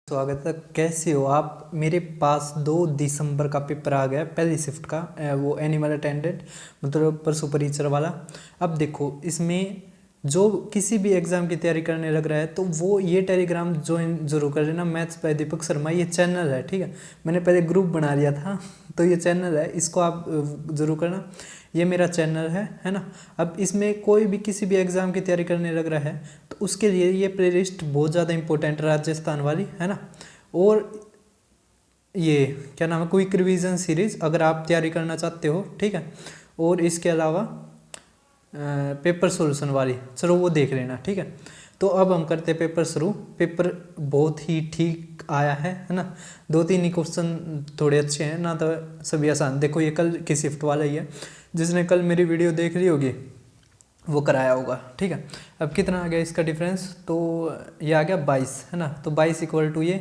स्वागत है। कैसे हो आप? मेरे पास 2 दिसंबर का पेपर आ गया, पहली शिफ्ट का, वो एनिमल अटेंडेंट मतलब पशु परीक्षर वाला। अब देखो, इसमें जो किसी भी एग्ज़ाम की तैयारी करने लग रहा है तो वो ये टेलीग्राम ज्वाइन जरूर कर लेना। मैथ्स बाय दीपक शर्मा ये चैनल है, ठीक है। मैंने पहले ग्रुप बना लिया था तो ये चैनल है, इसको आप ज़रूर करना। ये मेरा चैनल है ना। अब इसमें कोई भी किसी भी एग्ज़ाम की तैयारी करने लग रहा है तो उसके लिए ये प्लेलिस्ट बहुत ज़्यादा इंपॉर्टेंट, राजस्थान वाली, है ना। और ये क्या नाम है, क्विक रिवीजन सीरीज़, अगर आप तैयारी करना चाहते हो, ठीक है। और इसके अलावा पेपर सॉल्यूशन वाली, चलो वो देख लेना, ठीक है। तो अब हम करते हैं पेपर शुरू। पेपर बहुत ही ठीक आया है ना। 2-3 ही क्वेश्चन थोड़े अच्छे हैं ना, तो सभी आसान। देखो ये कल की शिफ्ट वाला ही है, जिसने कल मेरी वीडियो देख ली होगी वो कराया होगा, ठीक है। अब कितना आ गया इसका डिफरेंस, तो ये आ गया 22, है ना। तो 22 इक्वल टू ये,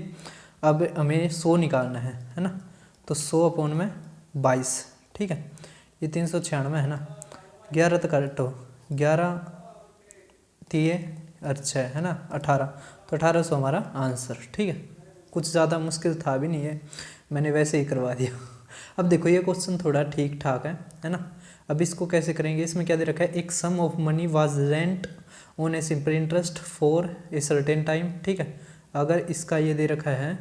अब हमें 100 निकालना है ना। तो 100/22, ठीक है। ये 396 है ना। 11 तक काटो, 11 3 अच्छा है ना, 18। तो 1800 हमारा आंसर, ठीक है। कुछ ज़्यादा मुश्किल था भी नहीं है, मैंने वैसे ही करवा दिया। अब देखो ये क्वेश्चन थोड़ा ठीक ठाक है ना। अब इसको कैसे करेंगे, इसमें क्या दे रखा है, एक sum of money was lent on a simple interest for a certain time, ठीक है। अगर इसका ये दे रखा है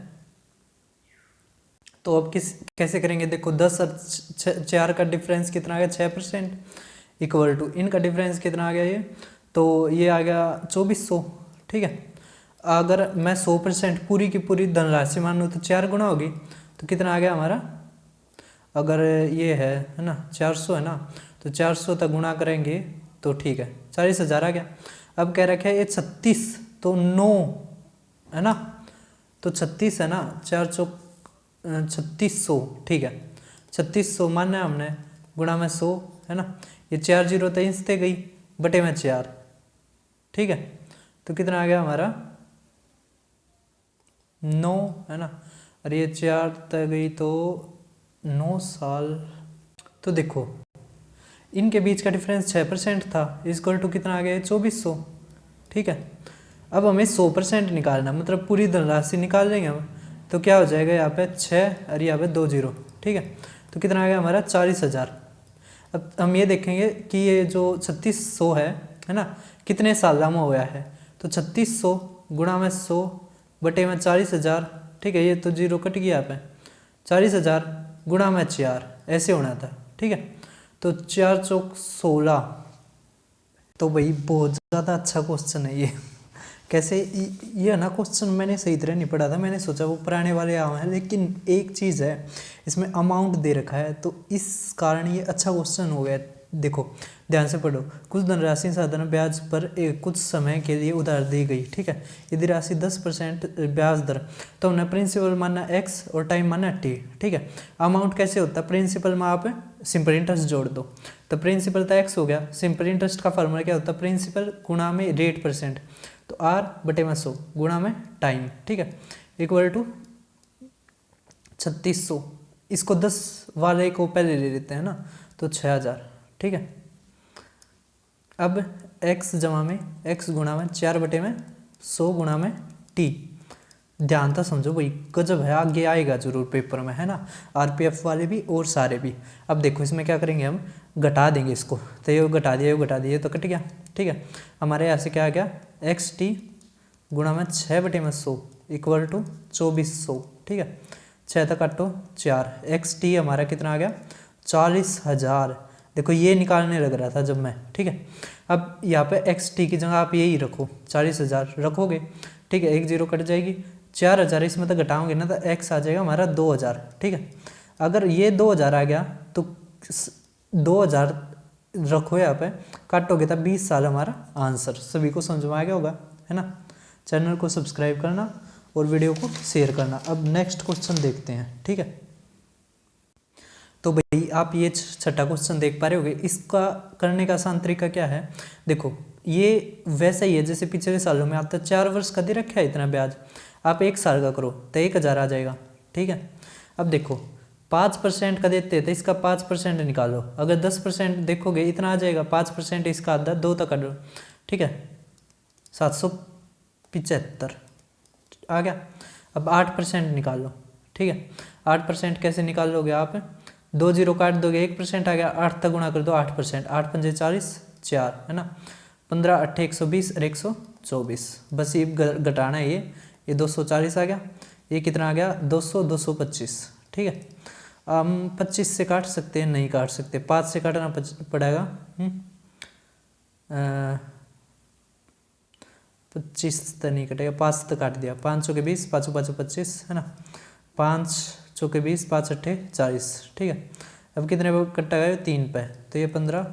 तो अब कैसे करेंगे। देखो 10 और 4 का डिफरेंस कितना आ गया, 6%, इक्वल टू इनका डिफरेंस कितना आ गया, ये तो ये आ गया 2400, ठीक है। अगर मैं 100% पूरी की पूरी धनराशि मानूँ तो 4 गुना होगी, तो कितना आ गया हमारा, अगर ये है ना 400 है ना, तो 400 तक गुणा करेंगे तो ठीक है 40,000 आ गया। अब कह रखा है ये 36, तो 9 है ना, तो 36 है ना, 4 चौक 3600, ठीक है। 3600 माना है हमने, गुणा में 100, है ना। ये 4 जीरो तो इंसते गई, बटे में 4, ठीक है। तो कितना आ गया हमारा 9, है ना। और ये 4 तक गई तो 9 साल। तो देखो इनके बीच का डिफरेंस 6% था, इक्वल टू कितना आ गया 2400, ठीक है। अब हमें 100% निकालना, मतलब पूरी धनराशि निकाल लेंगे हम। तो क्या हो जाएगा यहाँ पे 6 और यहाँ पे 2 जीरो, ठीक है। तो कितना आ गया हमारा 40,000। अब हम ये देखेंगे कि ये जो 3600 है ना, कितने साल में हो गया है। तो 3600 गुणा में 100 बटे में 40,000, ठीक है। ये तो जीरो कट गया यहाँ पे, 40,000 गुणा में 4 ऐसे होना था, ठीक है। तो 4 चौक 16। तो भाई बहुत ज़्यादा अच्छा क्वेश्चन है ये। कैसे ये ना क्वेश्चन मैंने सही तरह नहीं पढ़ा था, मैंने सोचा वो पुराने वाले आए हैं, लेकिन एक चीज़ है इसमें अमाउंट दे रखा है, तो इस कारण ये अच्छा क्वेश्चन हो गया। देखो ध्यान से पढ़ो, कुछ धनराशि साधारण ब्याज पर कुछ समय के लिए उधार दी गई, ठीक है। यदि राशि 10% ब्याज दर, तो हमने प्रिंसिपल माना x और टाइम माना t, ठीक है। अमाउंट कैसे होता है, प्रिंसिपल में आप सिंपल इंटरेस्ट जोड़ दो, तो प्रिंसिपल तो x हो गया। सिंपल इंटरेस्ट का फॉर्मूला क्या होता है, प्रिंसिपल गुणा में रेट %, तो r बटे में 100 गुणा में टाइम, ठीक है, इक्वल टू 3600। इसको 10 वाले को पहले ले लेते हैं ना, तो 6000, ठीक है। अब x जमा में x गुणा में 4 बटे में 100 गुणा में t। ध्यान तो समझो भाई, गजब है, आगे आएगा जरूर पेपर में, है ना। आरपीएफ वाले भी और सारे भी। अब देखो इसमें क्या करेंगे, हम घटा देंगे इसको, तो ये घटा दिया, ये घटा दिया, तो कट गया, ठीक है। हमारे यहाँ से क्या आ गया, xt गुणा में 6 बटे में 100 इक्वल टू 2400, ठीक है। 6 तक काटो 4, xt हमारा कितना आ गया 40,000। देखो ये निकालने लग रहा था जब मैं, ठीक है। अब यहाँ पे xt की जगह आप यही रखो, 40,000 रखोगे, ठीक है। 1 जीरो कट जाएगी, 4,000 इसमें तो घटाओगे ना, तो x आ जाएगा हमारा 2,000, ठीक है। अगर ये 2,000 आ गया तो 2,000 रखो यहाँ पे, काटोगे तब 20 साल हमारा आंसर। सभी को समझ में आ गया होगा, है ना। चैनल को सब्सक्राइब करना और वीडियो को शेयर करना। अब नेक्स्ट क्वेश्चन देखते हैं, ठीक है। तो भाई आप ये छठा क्वेश्चन देख पा रहे होगे, इसका करने का आसान तरीका क्या है। देखो ये वैसा ही है जैसे पिछले सालों में आता 4 वर्ष का दे रखा है इतना ब्याज, आप 1 साल का करो तो 1,000 आ जाएगा, ठीक है। अब देखो 5% का देते हैं तो इसका 5% निकालो, अगर 10% देखोगे इतना आ जाएगा, 5% इसका आधा 2 तक काटो, ठीक है, 775 आ गया। अब 8% निकाल लो, ठीक है। 8% कैसे निकाल लोगे आप, 2 जीरो काट दोगे, 1% आ गया, 8 तक गुणा कर दो 8%, 8 पंजे 40, 4 है ना, 15 8 120 और 124, बस ये घटाना है, ये 240 आ गया, ये कितना आ गया 200 225, ठीक है। हम 25 से काट सकते हैं, नहीं काट सकते, 5 से काटना पड़ेगा, 25 तो नहीं कटेगा, 5 तो काट दिया, 5 चौके 20, 5 5 25 है ना, 5 चौके 20, 5 अट्ठे 40, ठीक है। अब कितने पे कटा गया, 3 पे, तो ये 15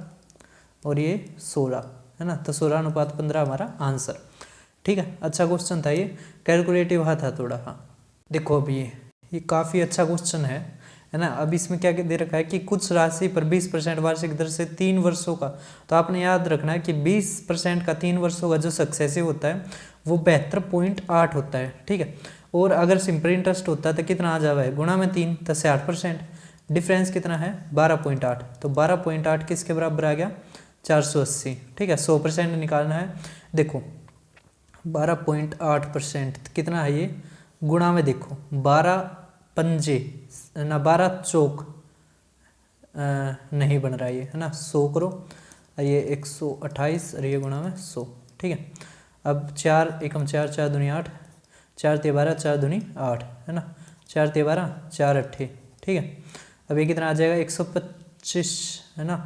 और ये 16 है ना, तो 16 अनुपात 15 हमारा आंसर, ठीक है। अच्छा क्वेश्चन था ये, कैलकुलेटिव था थोड़ा। हाँ देखो अब ये काफ़ी अच्छा क्वेश्चन है ना। अब इसमें क्या दे रखा है कि कुछ राशि पर 20% वार्षिक दर से 3 वर्षों का, तो आपने याद रखना है कि 20% का 3 वर्षों का जो सक्सेसिव होता है वो 72.8 होता है, ठीक है। और अगर सिंपल इंटरेस्ट होता है तो कितना आ जावा है, गुणा में 3 तो 60%, डिफरेंस कितना है 12.8, तो 12.8 किसके बराबर आ गया 480, ठीक है। 100% निकालना है, देखो 12.8% कितना है ये, गुणा में देखो 12 पंजे ना 12 चौक नहीं बन रहा है ना, 100 करो, ये 128 और ये गुणा में 100, ठीक है। अब 4 एकम 4 4 दूनी 8, 4 ते 12 4 दूनी 8 है ना, 4 ते 12 4 अट्ठे, ठीक है। अब ये कितना आ जाएगा 125 है ना,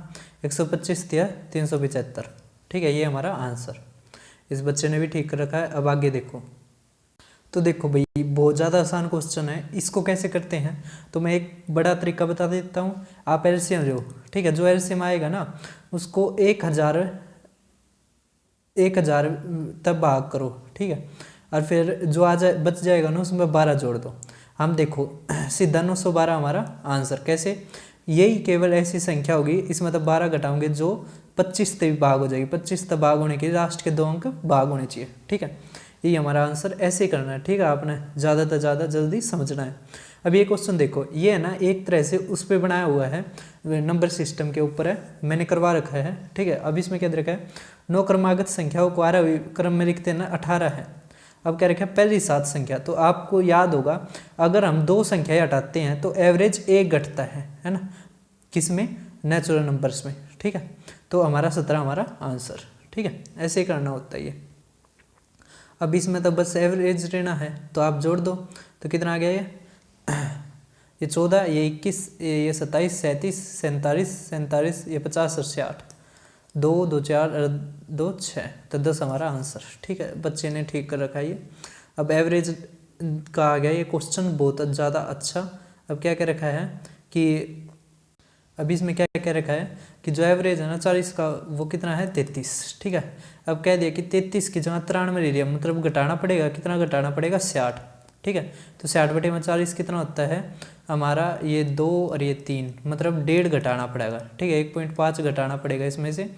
125 दिया 375, ठीक है, ये हमारा आंसर। इस बच्चे ने भी ठीक कर रखा है। अब आगे देखो, तो देखो भाई बहुत ज़्यादा आसान क्वेश्चन है, इसको कैसे करते हैं तो मैं एक बड़ा तरीका बता देता हूँ। आप एलसीएम लो, ठीक है, जो एलसीएम आएगा ना उसको 1000 तब भाग करो, ठीक है, और फिर जो आ जाए बच जाएगा ना उसमें 12 जोड़ दो। हम देखो सीधा 912 हमारा आंसर, कैसे, यही केवल ऐसी संख्या होगी इसमें तो 12 घटाओगे जो 25 तक भाग हो जाएगी, 25 तक भाग होने के लिए लास्ट के 2 अंक भाग होने चाहिए, ठीक है। यही हमारा आंसर, ऐसे ही करना है, ठीक है, आपने ज़्यादा से ज़्यादा जल्दी समझना है। अब ये क्वेश्चन देखो, ये है ना एक तरह से उस पर बनाया हुआ है, नंबर सिस्टम के ऊपर है, मैंने करवा रखा है, ठीक है। अब इसमें क्या रखा है, 9 क्रमागत संख्याओं को 12 क्रम में लिखते हैं ना, 18 है। अब क्या रखा है, पहली 7 संख्या, तो आपको याद होगा अगर हम 2 संख्याएं हटाते हैं तो एवरेज 1 घटता है ना, किसमें, नेचुरल नंबर्स में, ठीक है। तो हमारा 17 हमारा आंसर, ठीक है, ऐसे ही करना होता है ये। अब इसमें तो बस एवरेज लेना है, तो आप जोड़ दो, तो कितना आ गया ये 14, ये 21, ये 27 37 47 47, ये 50 और 60, 2 2 4 और 2 6, तो 10 हमारा आंसर, ठीक है। बच्चे ने ठीक कर रखा है ये। अब एवरेज का आ गया ये क्वेश्चन बहुत ज़्यादा अच्छा। अब क्या क्या रखा है कि अभी इसमें क्या क्या रखा है कि जो एवरेज है ना 40 का वो कितना है 33, ठीक है। अब कह दिया कि 33 की जगह 93 ले लिया, मतलब घटाना पड़ेगा, कितना घटाना पड़ेगा 60, ठीक है। तो 60 बटे में 40 कितना होता है हमारा, ये 2 और ये 3, मतलब 1.5 घटाना पड़ेगा, ठीक है, 1.5 घटाना पड़ेगा इसमें से।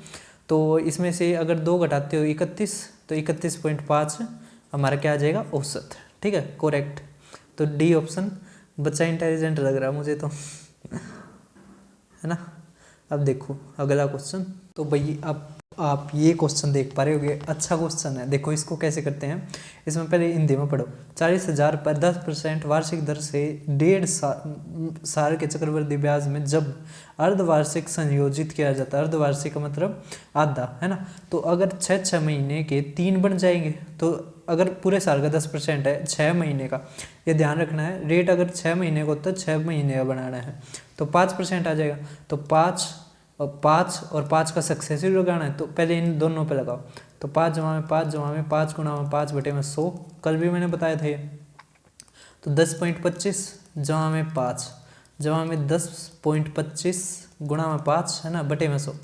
तो इसमें से अगर 2 घटाते हो 31, तो 31.5 हमारा क्या आ जाएगा औसत, ठीक है, करेक्ट। तो डी ऑप्शन, बच्चा इंटेलिजेंट लग रहा है मुझे तो है ना। अब देखो अगला क्वेश्चन, तो भाई अब आप ये क्वेश्चन देख पा रहे होगे, अच्छा क्वेश्चन है। देखो इसको कैसे करते हैं, इसमें पहले हिंदी में पढ़ो। 40,000 पर 10% वार्षिक दर से 1.5 साल के चक्रवृद्धि ब्याज में जब अर्धवार्षिक संयोजित किया जाता है, अर्धवार्षिक का मतलब आधा है ना, तो अगर 6 महीने के 3 बन जाएंगे, तो अगर पूरे साल का 10% है 6 महीने का, ये ध्यान रखना है। रेट अगर 6 महीने का होता है 6 महीने का बनाना है, तो 5% आ जाएगा। तो 5 और 5 का सक्सेसिव लगाना है, तो पहले इन दोनों पे लगाओ। तो 5 जमा में 5 जमा में 5 गुणा में 5 बटे में 100, कल भी मैंने बताया था ये। तो 10.25 जमा में 5 जमा में 10.25 गुणा में 5 है ना, बटे में 100।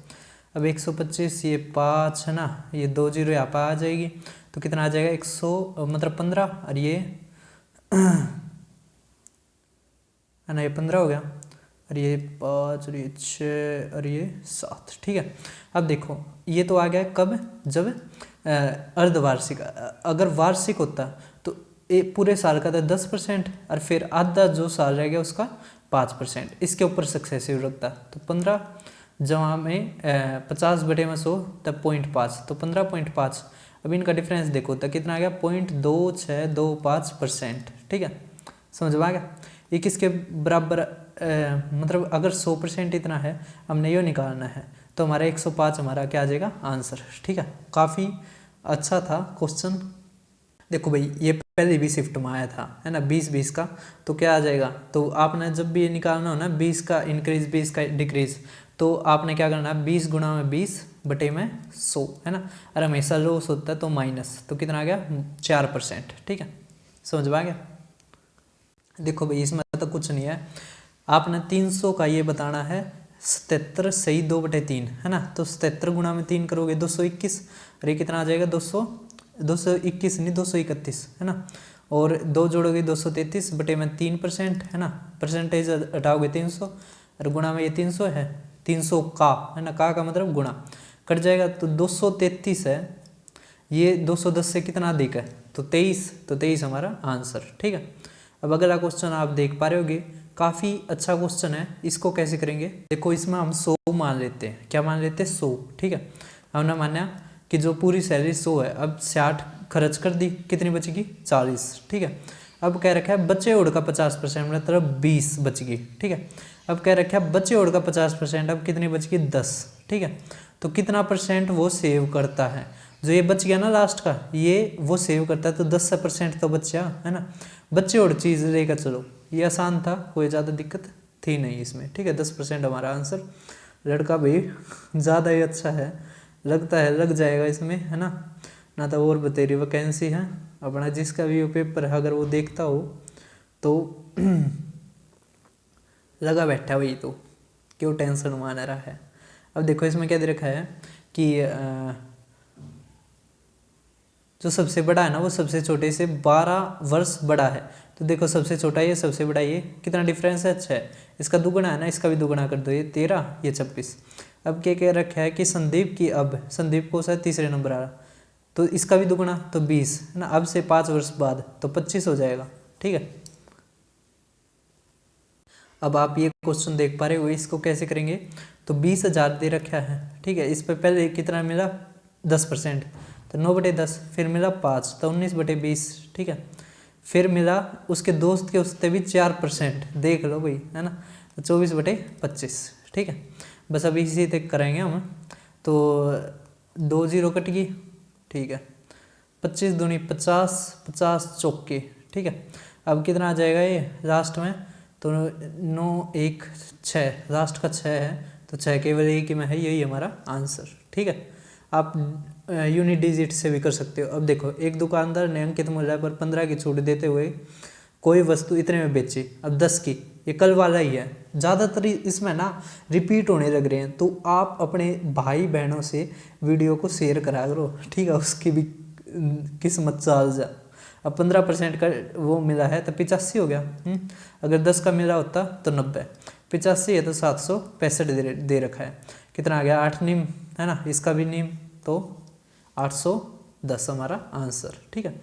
अब 125 ये 5 है ना, ये 2 जीरो यहाँ पर आ जाएगी, तो कितना आ जाएगा 100 मतलब 15, और ये है ना, ये 15 हो गया, और ये 5 और ये 6 और ये 7, ठीक है। अब देखो ये तो आ गया कब, जब अर्धवार्षिक, अगर वार्षिक होता तो ये पूरे साल का था 10%, और फिर आधा जो साल रह गया उसका 5%, इसके ऊपर सक्सेसिव रखता, तो 15 जमा में 50 बटे में 100 तब 0.5, तो 15.5। अब इनका डिफरेंस देखो तो कितना आ गया 0.2625%, ठीक है, समझ में आ गया। ये किसके बराबर मतलब अगर 100% इतना है, हमने ये निकालना है, तो हमारा 105 हमारा क्या आ जाएगा आंसर, ठीक है। काफ़ी अच्छा था क्वेश्चन। देखो भाई ये पहले भी शिफ्ट में आया था, है ना, 20-20 का, तो क्या आ जाएगा, तो आपने जब भी ये निकालना हो ना 20 का इंक्रीज 20 का डिक्रीज, तो आपने क्या करना है 20 गुणा में 20 बटे में 100, है ना, और हमेशा लॉस होता है तो माइनस, तो कितना आ गया 4%, ठीक है, समझ में आ गया। देखो भाई इसमें तो कुछ नहीं है, आपने 300 का ये बताना है 77 सही 2/3, है ना, तो 77 गुणा में 3 करोगे 221, और ये कितना आ जाएगा 221 नहीं 231, है ना, और 2 जोड़ोगे 233 बटे में 3%, है ना, परसेंटेज हटाओगे 300, और गुणा में ये 300 है, 300 का, है ना, का मतलब गुणा, कट जाएगा तो 233 है, ये 210 से कितना अधिक है, तो 23, तो 23 हमारा आंसर, ठीक है। अब अगला क्वेश्चन आप देख पा रहे होगे, काफ़ी अच्छा क्वेश्चन है, इसको कैसे करेंगे, देखो इसमें हम 100 मान लेते हैं, क्या मान लेते हैं 100, ठीक है, हमने माना कि जो पूरी सैलरी 100 है, अब 60 खर्च कर दी, कितनी बचेगी 40, ठीक है। अब कह रखा है बचे ओढ़ का 50%, मतलब 20 बच गई, ठीक है। अब कह रखा है बचे ओढ़ का 50%, अब कितनी बच गई 10, ठीक है, तो कितना परसेंट वो सेव करता है, जो ये बच गया ना लास्ट का, ये वो सेव करता है, तो 10% तो बचा, है ना, बच्चे और चीज़ लेकर चलो, ये आसान था, कोई ज़्यादा दिक्कत थी नहीं इसमें, ठीक है, 10% हमारा आंसर। लड़का भी ज़्यादा ही अच्छा है, लगता है लग जाएगा इसमें, है ना तो और बतेरी वैकेंसी है अपना, जिसका भी वो पेपर है अगर वो देखता हो तो लगा बैठा वही, तो क्यों टेंशन मान रहा है। अब देखो इसमें क्या दे रखा है कि जो सबसे बड़ा है ना वो सबसे छोटे से 12 वर्ष बड़ा है, तो देखो सबसे छोटा ये सबसे बड़ा ये, कितना डिफरेंस है 6, इसका दुगुना है ना, इसका भी दुगुना कर दो, ये 13 ये 26। अब क्या कह रखा है कि संदीप की, अब संदीप को शायद तीसरे नंबर आ रहा, तो इसका भी दुगुना तो 20, है ना, अब से 5 वर्ष बाद तो 25 हो जाएगा, ठीक है। अब आप ये क्वेश्चन देख पा रहे हो, इसको कैसे करेंगे, तो 20,000 दे रखा है, ठीक है, इस पर पहले कितना मिला 10%, तो 9/10, फिर मिला 5 तो 19/20, ठीक है, फिर मिला उसके दोस्त के उससे भी 4%, देख लो भाई, है ना, तो 24/25, ठीक है। बस अभी इसी तक करेंगे हम, तो 2 0 कट गई, ठीक है, 25 दूनी 50, 50 चौके, ठीक है। अब कितना आ जाएगा ये लास्ट में, तो 9 1 6, लास्ट का 6 है, तो 6 केवल एक ही में है, यही हमारा आंसर, ठीक है। आप यूनिट डिजिट से भी कर सकते हो। अब देखो एक दुकानदार ने अंकित मूल्य पर 15 की छूट देते हुए कोई वस्तु इतने में बेची, अब 10 की, ये कल वाला ही है, ज़्यादातर इसमें ना रिपीट होने लग रहे हैं, तो आप अपने भाई बहनों से वीडियो को शेयर करा करो, ठीक है, उसकी भी किस्मत चाल जा। अब 15% का वो मिला है तो 85 हो गया, अगर 10 का मिला होता तो 90, 85 है तो 765 दे रखा है, कितना आ गया 8 नीम, है ना, इसका भी नीम, तो 810 हमारा आंसर, ठीक है।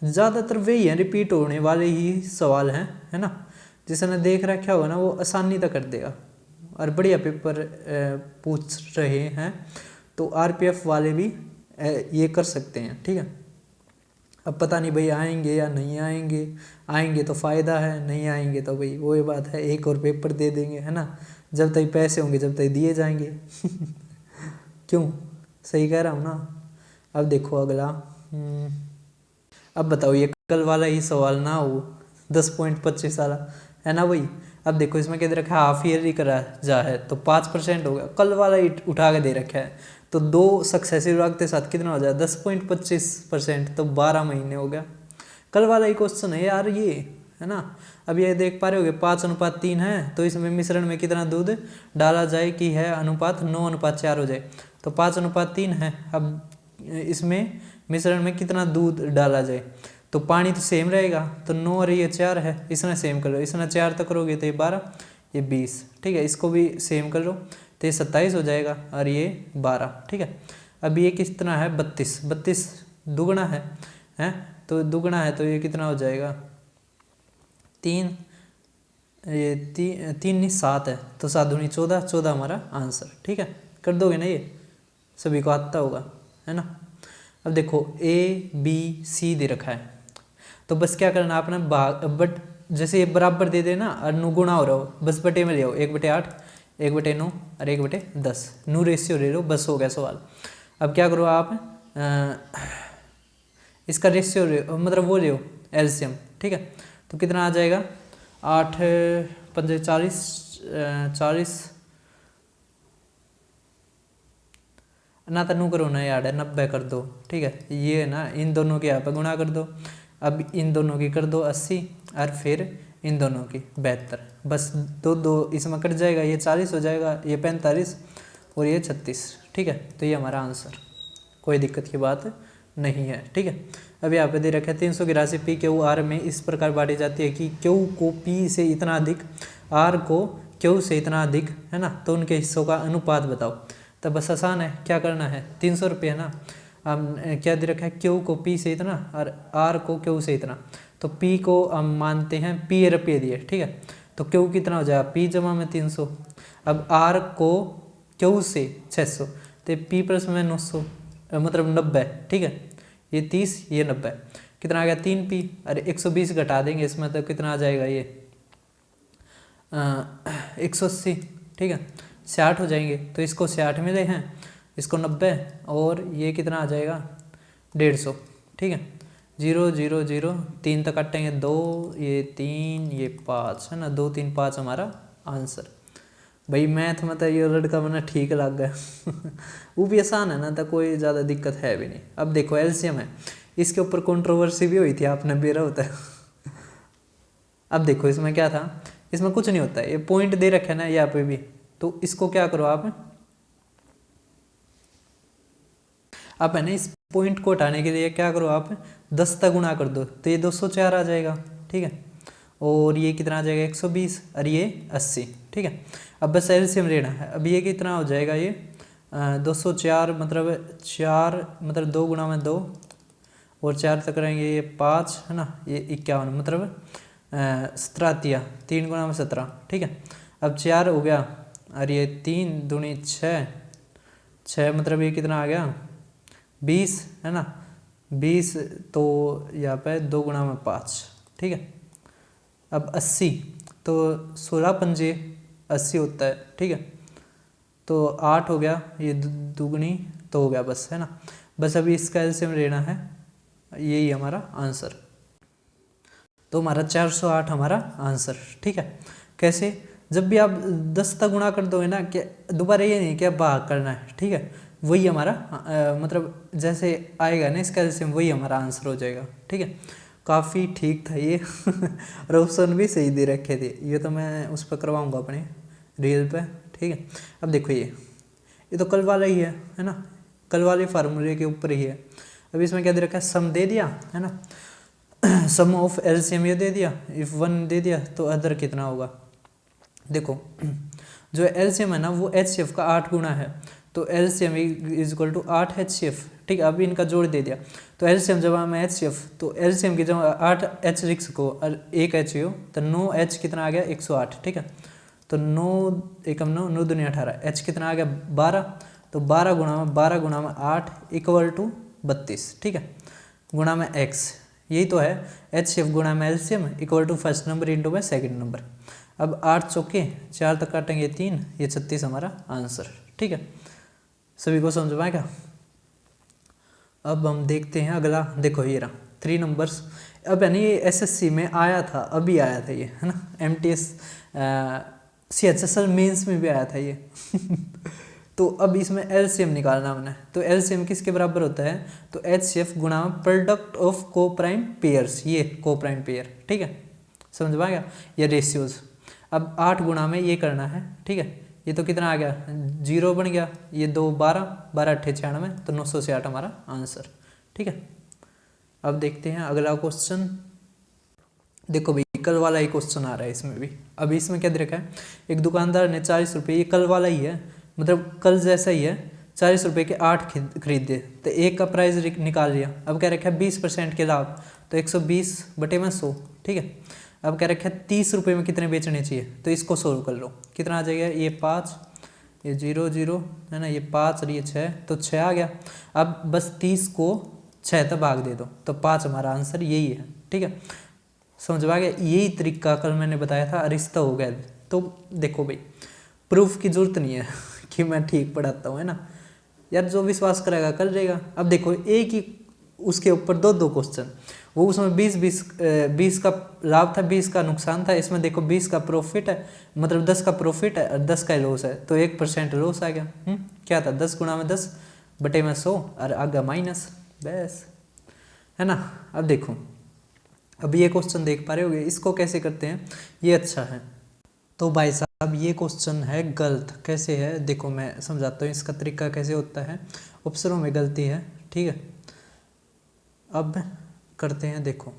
ज़्यादातर वही है, रिपीट होने वाले ही सवाल हैं, है ना, जिसने देख रखा होगा ना वो आसानी तक कर देगा, और बढ़िया पेपर पूछ रहे हैं, तो आरपीएफ वाले भी ये कर सकते हैं, ठीक है। अब पता नहीं भाई आएंगे या नहीं आएंगे, आएंगे तो फ़ायदा है, नहीं आएंगे तो भाई वही बात है, एक और पेपर दे देंगे, है ना, जब तक पैसे होंगे जब तक दिए जाएंगे क्यों, सही कह रहा हूँ ना। अब देखो अगला, अब बताओ ये कल वाला ही सवाल ना हो 10.25 वाला, है ना भाई। अब देखो इसमें क्या दे रखा है, हाफ ईयरली करा जा है तो 5% हो गया, कल वाला ही उठा के दे रखा है, तो 2 सक्सेसिव रख के साथ कितना हो जाए 10.25%, तो 12 महीने हो गया, कल वाला ही क्वेश्चन है यार ये, है ना। अब ये देख पा रहे होगे 5:3 है, तो इसमें मिश्रण में कितना दूध डाला जाए कि है अनुपात 9:4 हो जाए, तो 5:3 है। अब इसमें मिश्रण में कितना दूध डाला जाए, तो पानी तो सेम रहेगा, तो 9 और ये 4 है, इसने सेम कर लो, इसने 4 तक करोगे तो ये 12 ये 20, ठीक है, इसको भी सेम कर लो तो ये 27 हो जाएगा, और ये 12, ठीक है। अब ये कितना है 32 दुगना है, तो दुगना है तो ये कितना हो जाएगा 3, ये 3 नहीं 7 है, तो 7 दूनी 14, 14 हमारा आंसर, ठीक है, कर दोगे ना, ये सभी को आता होगा, है ना। अब देखो ABC दे रखा है, तो बस क्या करना आपने भाग, बट जैसे ये बराबर दे देना और नु गुणा हो रहा हो, बस बटे में ले आओ, 1/8, 1/9 और 1/10, नु रेशियो ले लो, बस हो गया सवाल। अब क्या करो आप, इसका रेशियो मतलब वो ले एलसीएम, ठीक है। तो कितना आ जाएगा, 8 पंजे 40, 40 ना तो नू करो ना यार, 90 कर दो, ठीक है। ये ना इन दोनों के यहाँ पे गुणा कर दो, अब इन दोनों की कर दो 80 और फिर इन दोनों की 72, बस दो दो इसमें कट जाएगा, ये 40 हो जाएगा, ये 45 और ये 36, ठीक है। तो ये हमारा आंसर, कोई दिक्कत की बात नहीं है, ठीक है। अब यहाँ पे दे रखा है 300 की राशि पी क्यू आर में इस प्रकार बांटी जाती है कि क्यू को पी से इतना अधिक, आर को क्यू से इतना अधिक, है ना, तो उनके हिस्सों का अनुपात बताओ। तो बस आसान है, क्या करना है, 300 रुपये है ना, हम क्या दे रखा है, क्यू को पी से इतना और आर को क्यू से इतना, तो पी को हम मानते हैं पी रुपये दिए, ठीक है। तो क्यू कितना हो जाएगा, पी जमा में 300, अब आर को क्यू से 600, तो पी प्लस में 900 मतलब 90, ठीक है। ये 30 ये 90 कितना आ गया, 3p, अरे 120 घटा देंगे इसमें तो कितना आ जाएगा, ये 180, ठीक है। 60 हो जाएंगे, तो इसको 60 मिले हैं, इसको 90 और ये कितना आ जाएगा 150, ठीक है। 0 0 0 3 तक काटेंगे 2, ये 3 ये 5, है ना, 2 3 5 हमारा आंसर। भाई मैथ में तो ये लड़का मैंने ठीक लग गया वो भी आसान है ना, तो कोई ज़्यादा दिक्कत है भी नहीं। अब देखो एलसीएम है, इसके ऊपर कंट्रोवर्सी भी हुई थी, आपने बेरा होता है अब देखो इसमें क्या था, इसमें कुछ नहीं होता है, ये पॉइंट दे रखे ना यहाँ पे भी, तो इसको क्या करो आप है ना, इस पॉइंट को हटाने के लिए क्या करो आप 10 तक गुणा कर दो, तो ये 204 आ जाएगा, ठीक है। और ये कितना आ जाएगा 120 और ये 80, ठीक है। अब बस एलसीएम लेना है, अब ये कितना हो जाएगा, ये 204 मतलब 4 मतलब 2 गुणा में 2 और 4 तक रहेंगे, ये 5 है ना, ये 51 मतलब 17, 3 गुणा में 17, ठीक है। अब 4 हो गया और ये 3 दूनी 6, 6 मतलब ये कितना आ गया 20, है ना, 20, तो यहाँ पे 2 गुणा में 5, ठीक है। अब 80, तो 16 पंजे 80 होता है, ठीक है। तो 8 हो गया, ये दुगनी तो हो गया, बस है ना, बस अभी इसका एलसीएम लेना है, यही हमारा आंसर। तो हमारा 408 हमारा आंसर, ठीक है। कैसे, जब भी आप 10 तक गुणा कर दोगे ना, क्या दोबारा ये नहीं क्या भाग करना है, ठीक है, वही हमारा मतलब जैसे आएगा ना इसका एलसीएम, वही हमारा आंसर हो जाएगा, ठीक है। काफ़ी ठीक था ये और ऑप्शन भी सही दे रखे थे, ये तो मैं उस पर करवाऊँगा अपने रील पे, ठीक है। अब देखो ये तो कल वाला ही है ना, कल वाले फार्मूले के ऊपर ही है। अब इसमें क्या दे रखा है, सम दे दिया, है ना सम ऑफ एलसीएम ये दे दिया, इफ 1 दे दिया तो अदर कितना होगा। देखो जो एलसीएम है ना वो एचसीएफ का 8 गुना है, तो LCM is equal to 8 HCF, ठीक है। अब इनका जोड़ दे दिया, तो एलसीएम जब हम एचसीएफ, तो एलसीएम की जब 8 एच लिख सको और 1 एच हो, तो 9 एच कितना आ गया 108, ठीक है। तो 9 एकम 9 9 दूनी 18, एच कितना आ गया 12, तो 12 गुणा में 8 इक्वल टू 32, ठीक है, गुणा में एक्स, यही तो है एचसीएफ गुणा में LCM equal to first number into में सेकंड नंबर। अब 8 चौके 4 तक काटेंगे 3, ये 36 हमारा आंसर, ठीक है। सभी को समझ में आएगा। अब हम देखते हैं अगला, देखो ये रहा 3 नंबर्स। अब है ना ये एसएससी में आया था, अभी आया था ये, है ना, एमटीएस सीएचएसएल मेंस में भी आया था ये तो अब इसमें एलसीएम निकालना हमने, तो एलसीएम किसके बराबर होता है, तो एचसीएफ गुणा प्रोडक्ट ऑफ को प्राइम पेयर्स, ये को प्राइम पेयर, ठीक है, समझ में आ गया, ये रेशियोज। अब 8 गुणा में ये करना है, ठीक है, ये तो कितना आ गया 0 बन गया, ये 2 12 12 8 96, तो 968 हमारा आंसर, ठीक है। अब देखते हैं अगला क्वेश्चन। देखो भाई कल वाला ही क्वेश्चन आ रहा है इसमें भी। अब इसमें क्या दे रखा है, एक दुकानदार ने 40 रुपये, ये कल वाला ही है, मतलब कल जैसा ही है, 40 रुपये के 8 खरीदे, तो एक का प्राइस निकाल लिया। अब क्या रखा है 20% के लाभ, तो 120 बटे में 100, ठीक है। अब क्या रखा है 30 रुपये में कितने बेचने चाहिए, तो इसको सोल्व कर लो, कितना आ जाएगा, ये 5 ये 0 0 है ना, ये 5 और ये 6, तो 6 आ गया। अब बस 30 को 6 तक भाग दे दो तो 5 हमारा आंसर यही है। ठीक है, समझ में आ गया। यही तरीका कल मैंने बताया था, रिश्ता हो गया। तो देखो भाई, प्रूफ की जरूरत नहीं है कि मैं ठीक पढ़ाता हूँ, है ना यार, जो विश्वास करेगा कर देगा। अब देखो एक ही उसके ऊपर दो क्वेश्चन, वो उसमें 20 का लाभ था, 20 का नुकसान था। इसमें देखो 20 का प्रॉफिट है, मतलब 10 का प्रॉफिट है और 10 का लॉस है, तो 1% लॉस आ गया। क्या था, 10 गुणा में 10 बटे में 100 और आगे माइनस, बस, है ना। अब देखो, अब ये क्वेश्चन देख पा रहे होगे, इसको कैसे करते हैं, ये अच्छा है। तो भाई साहब ये क्वेश्चन है गलत। कैसे है देखो, मैं समझाता हूँ इसका तरीका कैसे होता है। ऑप्शनों में गलती है, ठीक है। अब करते हैं, देखो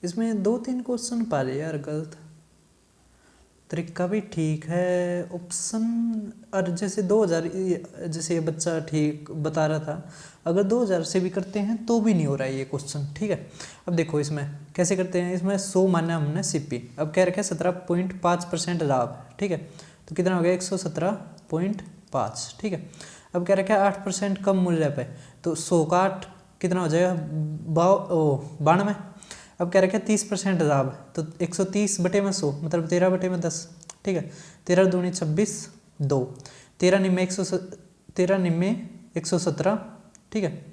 इसमें 2-3 क्वेश्चन पा रहे यार गलत, तरीका भी ठीक है ऑप्शन। और जैसे 2000, जैसे ये बच्चा ठीक बता रहा था, अगर 2000 से भी करते हैं तो भी नहीं हो रहा है ये क्वेश्चन, ठीक है। अब देखो इसमें कैसे करते हैं, इसमें 100 माना हमने सीपी, अब कह रखे 17.5% लाभ, ठीक है, तो कितना हो गया 117.5, ठीक है। अब कह रखे 8% कम मूल्य पे, तो 100 का 8 कितना हो जाएगा 92। अब कह रखे 30% लाभ, तो 130 बटे में 100 मतलब 13 बटे में 10, ठीक है। 13 दूनी 26, 2, 13 निम्मे 117, ठीक है,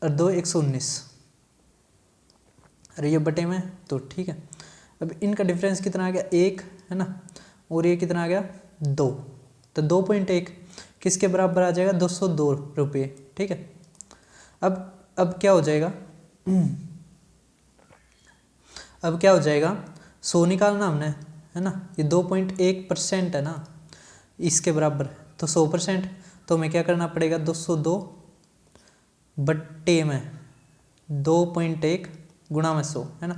और 2 119, अरे ये बटे में, तो ठीक है। अब इनका डिफरेंस कितना आ गया 1, है ना, और ये कितना आ गया 2, तो 2.1 किसके बराबर आ जाएगा 202 रुपये, ठीक है। अब क्या हो जाएगा अब क्या हो जाएगा, 100 निकालना हमने, है ना, ये 2.1% है ना, इसके बराबर, तो 100%, तो हमें क्या करना पड़ेगा 202 बट्टे में 2.1 गुणा में 100, है ना,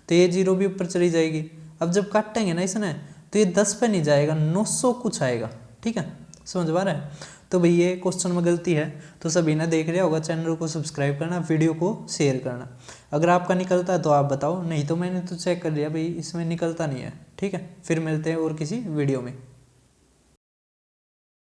तो ये 0 भी ऊपर चली जाएगी। अब जब काटेंगे ना इसने, तो ये 10 पे नहीं जाएगा, 900 कुछ आएगा, ठीक है, समझ पा रहे हैं। तो भाई ये क्वेश्चन में गलती है, तो सभी ने देख लिया होगा, चैनल को सब्सक्राइब करना, वीडियो को शेयर करना। अगर आपका निकलता है तो आप बताओ, नहीं तो मैंने तो चेक कर लिया भाई इसमें निकलता नहीं है, ठीक है। फिर मिलते हैं और किसी वीडियो में।